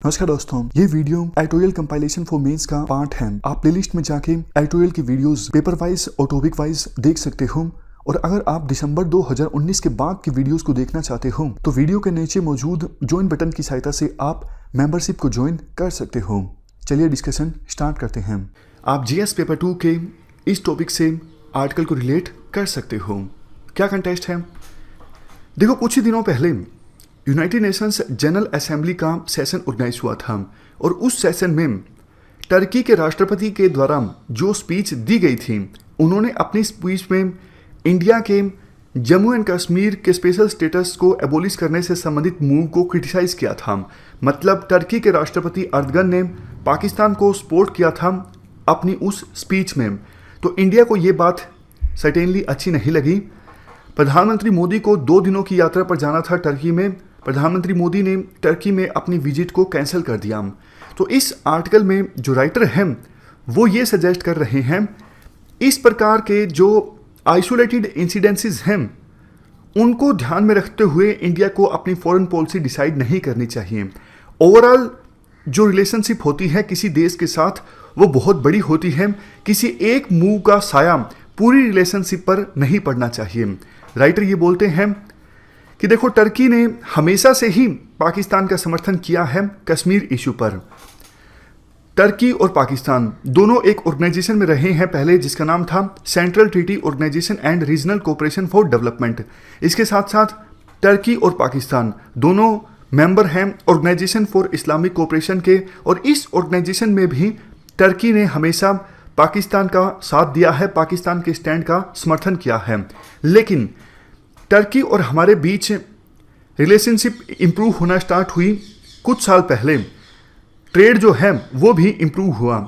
नमस्कार दोस्तों, ये video editorial compilation for mains का पार्ट है। आप प्लेलिस्ट में जाके एडिटोरियल की वीडियोस पेपर वाइज और टॉपिक वाइज देख सकते हो। और अगर आप दिसंबर 2019 के बाद की वीडियोस को देखना चाहते हो तो वीडियो के नीचे मौजूद ज्वाइन बटन की सहायता से आप मेंबरशिप को ज्वाइन कर सकते हो। चलिए डिस्कशन स्टार्ट करते हैं। आप जीएस पेपर 2 के इस टॉपिक से आर्टिकल को रिलेट कर सकते हो। क्या कंटेस्ट है? देखो, कुछ ही दिनों पहले यूनाइटेड नेशंस जनरल असेंबली का सेशन ऑर्गेनाइज हुआ था और उस सेशन में टर्की के राष्ट्रपति के द्वारा जो स्पीच दी गई थी, उन्होंने अपनी स्पीच में इंडिया के जम्मू एंड कश्मीर के स्पेशल स्टेटस को एबोलिश करने से संबंधित मूव को क्रिटिसाइज किया था। मतलब टर्की के राष्ट्रपति अर्दगन ने पाकिस्तान को सपोर्ट किया था अपनी उस स्पीच में। तो इंडिया को ये बात सर्टेनली अच्छी नहीं लगी। प्रधानमंत्री मोदी को 2 दिनों की यात्रा पर जाना था टर्की में। प्रधानमंत्री मोदी ने टर्की में अपनी विजिट को कैंसिल कर दिया। तो इस आर्टिकल में जो राइटर हैं वो ये सजेस्ट कर रहे हैं, इस प्रकार के जो आइसोलेटेड इंसिडेंसेस हैं उनको ध्यान में रखते हुए इंडिया को अपनी फॉरेन पॉलिसी डिसाइड नहीं करनी चाहिए। ओवरऑल जो रिलेशनशिप होती है किसी देश के साथ वो बहुत बड़ी होती है। किसी एक मूव का साया पूरी रिलेशनशिप पर नहीं पड़ना चाहिए। राइटर ये बोलते हैं कि देखो, टर्की ने हमेशा से ही पाकिस्तान का समर्थन किया है कश्मीर इशू पर। टर्की और पाकिस्तान दोनों एक ऑर्गेनाइजेशन में रहे हैं पहले, जिसका नाम था central treaty organisation and regional cooperation for development. इसके साथ साथ टर्की और पाकिस्तान दोनों मेंबर हैं ऑर्गेनाइजेशन फॉर इस्लामिक कोऑपरेशन के, और इस ऑर्गेनाइजेशन में भी टर्की ने हमेशा पाकिस्तान का साथ दिया है, पाकिस्तान के स्टैंड का समर्थन किया है। लेकिन टर्की और हमारे बीच रिलेशनशिप इम्प्रूव होना स्टार्ट हुई कुछ साल पहले। ट्रेड जो है वो भी इम्प्रूव हुआ।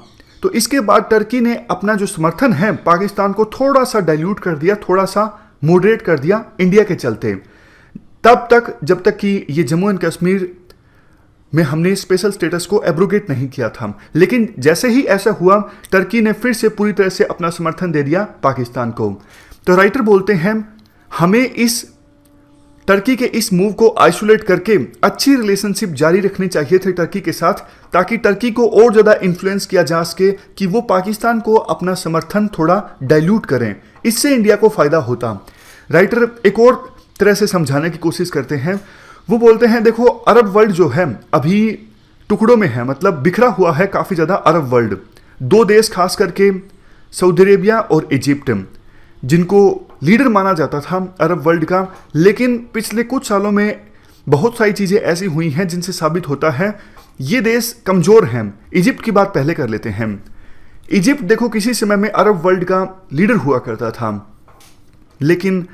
तो इसके बाद टर्की ने अपना जो समर्थन है पाकिस्तान को थोड़ा सा डाइल्यूट कर दिया, थोड़ा सा मॉडरेट कर दिया इंडिया के चलते। तब तक जब तक कि ये जम्मू एंड कश्मीर में हमने स्पेशल स्टेटस को एब्रोगेट नहीं किया था। लेकिन जैसे ही ऐसा हुआ, टर्की ने फिर से पूरी तरह से अपना समर्थन दे दिया पाकिस्तान को। तो राइटर बोलते हैं हमें इस टर्की के इस मूव को आइसोलेट करके अच्छी रिलेशनशिप जारी रखनी चाहिए थे टर्की के साथ, ताकि टर्की को और ज़्यादा इन्फ्लुएंस किया जा सके कि वो पाकिस्तान को अपना समर्थन थोड़ा डाइल्यूट करें। इससे इंडिया को फ़ायदा होता। राइटर एक और तरह से समझाने की कोशिश करते हैं। वो बोलते हैं देखो, अरब वर्ल्ड जो है अभी टुकड़ों में है, मतलब बिखरा हुआ है काफ़ी ज़्यादा अरब वर्ल्ड। 2 देश खास करके सऊदी अरेबिया और इजिप्ट, जिनको लीडर माना जाता था अरब वर्ल्ड का। लेकिन पिछले कुछ सालों में बहुत सारी चीज़ें ऐसी हुई हैं जिनसे साबित होता है ये देश कमज़ोर हैं। इजिप्ट की बात पहले कर लेते हैं। इजिप्ट देखो किसी समय में अरब वर्ल्ड का लीडर हुआ करता था, लेकिन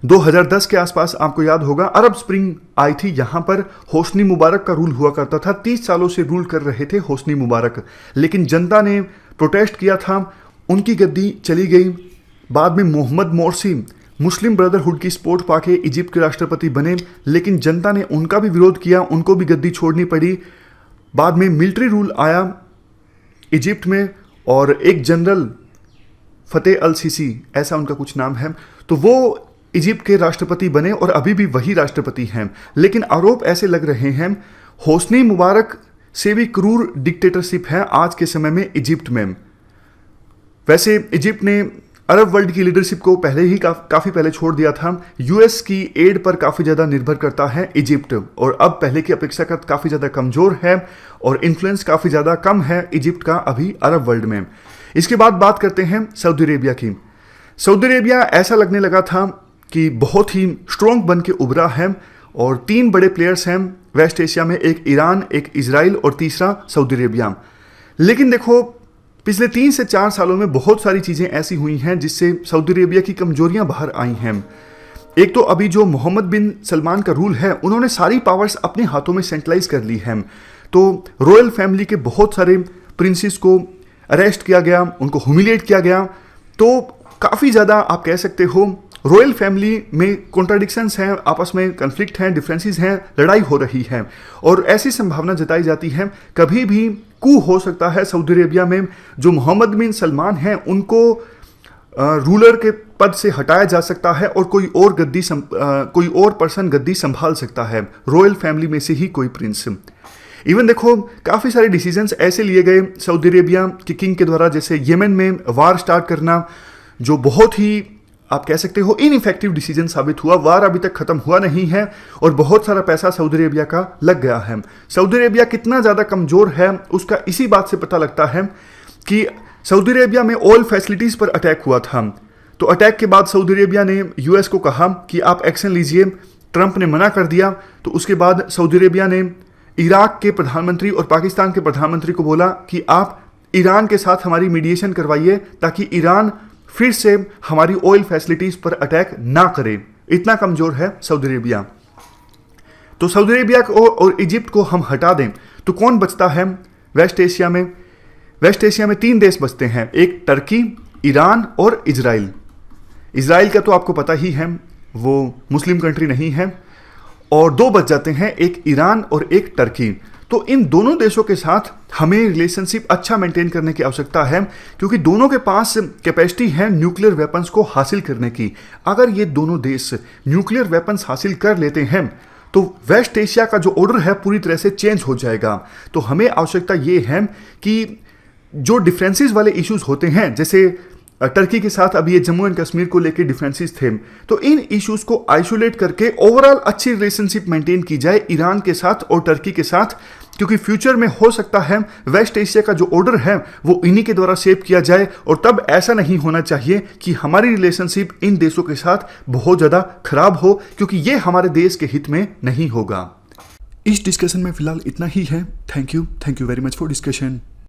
2010 के आसपास आपको याद होगा अरब स्प्रिंग आई थी। यहाँ पर होस्नी मुबारक का रूल हुआ करता था। 30 सालों से रूल कर रहे थे होस्नी मुबारक, लेकिन जनता ने प्रोटेस्ट किया था, उनकी गद्दी चली गई। बाद में मोहम्मद मोर्सी मुस्लिम ब्रदरहुड की सपोर्ट पाके इजिप्ट के राष्ट्रपति बने, लेकिन जनता ने उनका भी विरोध किया, उनको भी गद्दी छोड़नी पड़ी। बाद में मिलिट्री रूल आया इजिप्ट में और एक जनरल फतेह अल सीसी, ऐसा उनका कुछ नाम है, तो वो इजिप्ट के राष्ट्रपति बने और अभी भी वही राष्ट्रपति हैं। लेकिन आरोप ऐसे लग रहे हैं होस्नी मुबारक से भी क्रूर डिक्टेटरशिप है आज के समय में इजिप्ट में। वैसे इजिप्ट ने अरब वर्ल्ड की लीडरशिप को पहले ही काफ़ी पहले छोड़ दिया था। यूएस की एड पर काफ़ी ज़्यादा निर्भर करता है इजिप्ट, और अब पहले की अपेक्षाकृत काफ़ी ज़्यादा कमज़ोर है और इन्फ्लुएंस काफ़ी ज़्यादा कम है इजिप्ट का अभी अरब वर्ल्ड में। इसके बाद बात करते हैं सऊदी अरेबिया की। सऊदी अरेबिया ऐसा लगने लगा था कि बहुत ही स्ट्रॉन्ग बन के उभरा है, और 3 बड़े प्लेयर्स हैं वेस्ट एशिया में, एक ईरान, एक इजराइल और तीसरा सऊदी अरेबिया। लेकिन देखो, पिछले 3 से 4 सालों में बहुत सारी चीज़ें ऐसी हुई हैं जिससे सऊदी अरेबिया की कमजोरियां बाहर आई हैं। एक तो अभी जो मोहम्मद बिन सलमान का रूल है, उन्होंने सारी पावर्स अपने हाथों में सेंट्रलाइज कर ली हैं। तो रॉयल फैमिली के बहुत सारे प्रिंसेस को अरेस्ट किया गया, उनको ह्यूमिलिएट किया गया। तो काफ़ी ज़्यादा आप कह सकते हो रॉयल फैमिली में कॉन्ट्राडिक्शंस हैं, आपस में कन्फ्लिक्ट हैं, डिफरेंसेस हैं, लड़ाई हो रही है, और ऐसी संभावना जताई जाती है कभी भी कू हो सकता है सऊदी अरेबिया में। जो मोहम्मद बिन सलमान हैं उनको रूलर के पद से हटाया जा सकता है और कोई और पर्सन गद्दी संभाल सकता है, रॉयल फैमिली में से ही कोई प्रिंस। इवन देखो काफ़ी सारे डिसीजंस ऐसे लिए गए सऊदी अरेबिया के किंग के द्वारा, जैसे येमेन में वार स्टार्ट करना, जो बहुत ही आप कह सकते हो इनइफेक्टिव डिसीजन साबित हुआ। वार अभी तक खत्म हुआ नहीं है और बहुत सारा पैसा सऊदी अरेबिया का लग गया है। सऊदी अरेबिया कितना ज़्यादा कमज़ोर है उसका इसी बात से पता लगता है कि सऊदी अरेबिया में ऑयल फैसिलिटीज़ पर अटैक हुआ था। तो अटैक के बाद सऊदी अरेबिया ने यूएस को कहा कि आप एक्शन लीजिए, ट्रंप ने मना कर दिया। तो उसके बाद सऊदी अरेबिया ने इराक के प्रधानमंत्री और पाकिस्तान के प्रधानमंत्री को बोला कि आप ईरान के साथ हमारी मीडिएशन करवाइए ताकि ईरान फिर से हमारी ऑयल फैसिलिटीज़ पर अटैक ना करे। इतना कमज़ोर है सऊदी अरेबिया। तो सऊदी अरेबिया को और इजिप्ट को हम हटा दें तो कौन बचता है वेस्ट एशिया में? वेस्ट एशिया में 3 देश बचते हैं, एक टर्की, ईरान और इजराइल। इजराइल का तो आपको पता ही है, वो मुस्लिम कंट्री नहीं है। और 2 बच जाते हैं, एक ईरान और एक टर्की। तो इन दोनों देशों के साथ हमें रिलेशनशिप अच्छा मेंटेन करने की आवश्यकता है, क्योंकि दोनों के पास कैपेसिटी है न्यूक्लियर वेपन्स को हासिल करने की। अगर ये दोनों देश न्यूक्लियर वेपन्स हासिल कर लेते हैं तो वेस्ट एशिया का जो ऑर्डर है पूरी तरह से चेंज हो जाएगा। तो हमें आवश्यकता ये है कि जो डिफरेंसेस वाले इश्यूज होते हैं, जैसे टर्की के साथ अभी ये जम्मू एंड कश्मीर को लेकर डिफरेंसेस थे, तो इन इश्यूज को आइसोलेट करके ओवरऑल अच्छी रिलेशनशिप मेंटेन की जाए ईरान के साथ और टर्की के साथ, क्योंकि फ्यूचर में हो सकता है वेस्ट एशिया का जो ऑर्डर है वो इन्हीं के द्वारा शेप किया जाए। और तब ऐसा नहीं होना चाहिए कि हमारी रिलेशनशिप इन देशों के साथ बहुत ज़्यादा खराब हो, क्योंकि ये हमारे देश के हित में नहीं होगा। इस डिस्कशन में फिलहाल इतना ही है। Thank you very much for discussion.